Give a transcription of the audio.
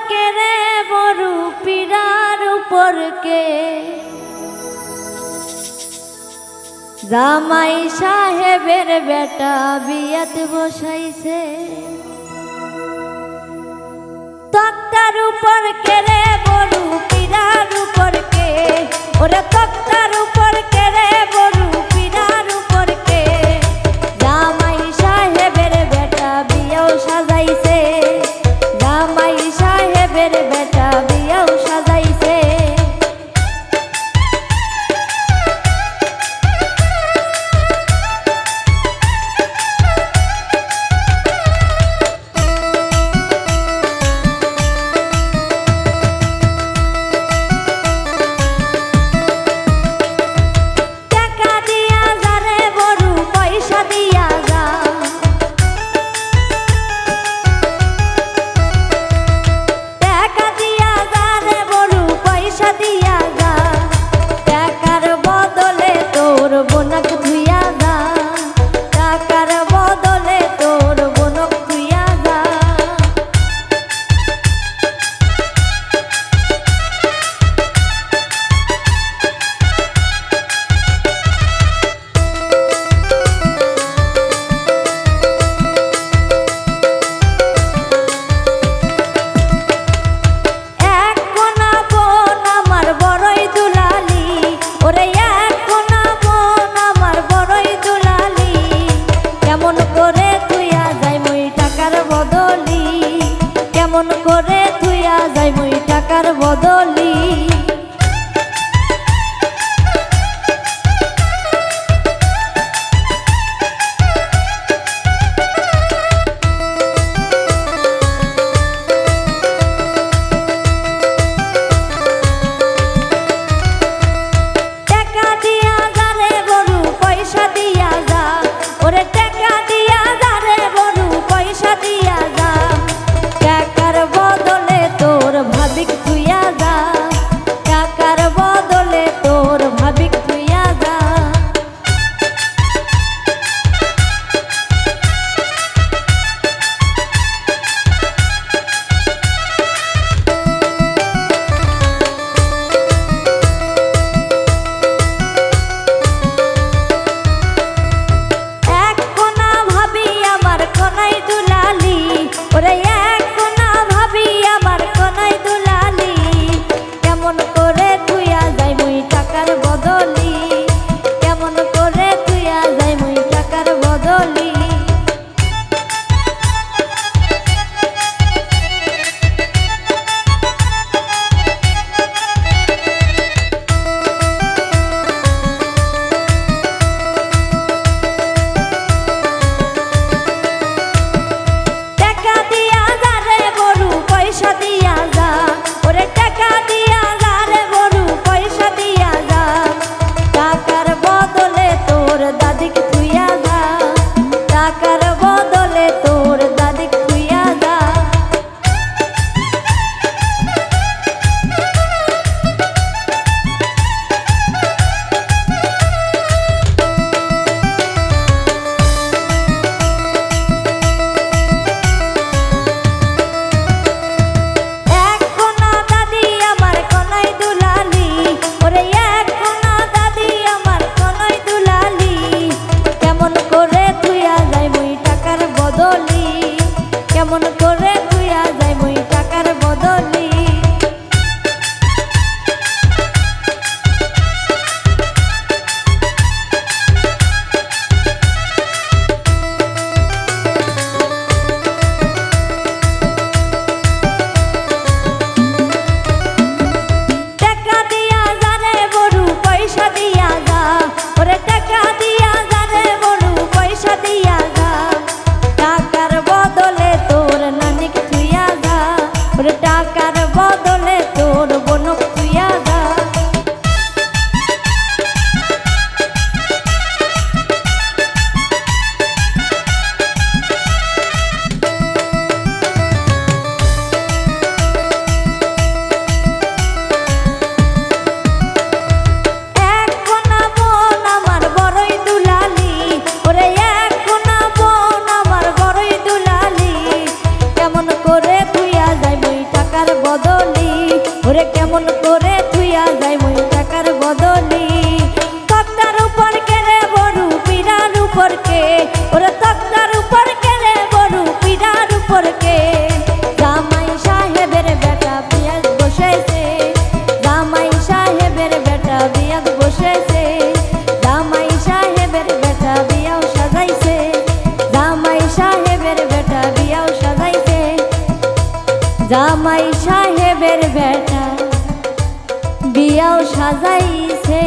কে রে বড়ু পীড়ার উপর কে জামাই সাহেবের বেটা বিয়াতে বসাইছে তক্তার উপর কে রে বড়ু পীড়ার উপর কে ওরে তক্তার উপর কে রে বড়ু পীড়ার উপর কে জামাই সাহেবের বেটা বিয়াও সাজাইছে জামাই সাহেবের বেটা বিয়াও সাজাইছে কেমন করে থুইয়া যাই মুই টাকার বদলি টাকা দিয়া যা রে বড়ু পয়সা দিয়া যা ওরে টাকা দিয়া যা রে বড়ু পয়সা দিয়া যা টাকার বদলে তোর ভাবিক তুইয়া যা টাকার বদলে তোর ভাবিক তুইয়া যা এক কোনা ভাবি আমার কোনাই দুলালি ওরে এক কোনা ভাবি আমার কোনাই দুলালি কেমন করে তুইয়া যাই মুই টাকার বদলি কেমন করে তুইয়া যাই মুই টাকার বদলি টাকা দিয়া যা রে বড়ু পয়সা দিয়া যা ওরে টাকা দিয়া যা রে বড়ু পয়সা দিয়া যা টাকার বদলে তোর দাদিক তুইয়া যা টাকার বদলে তোর দাদিক তুইয়া যা ওরে কেমন করে থুইয়া যাই মই টাকার বদলি তক্তার উপর কেড়ে বড়ু পিড়ার উপর কে ওরে তক্তার উপর কেড়ে বড়ু পিড়ার উপর কে জামাই সাহেবের বেটা পিয়াজ বসেছে জামাই সাহেবের বেটা পিয়াজ বসেছে জামাই সাহেবের বেটা বিয়াও সাজাইছে জামাই সাহেবের বেটা বিয়াও সাজাইছে জামাই সাহেবের বেটা বিয়াও সাজাইছে।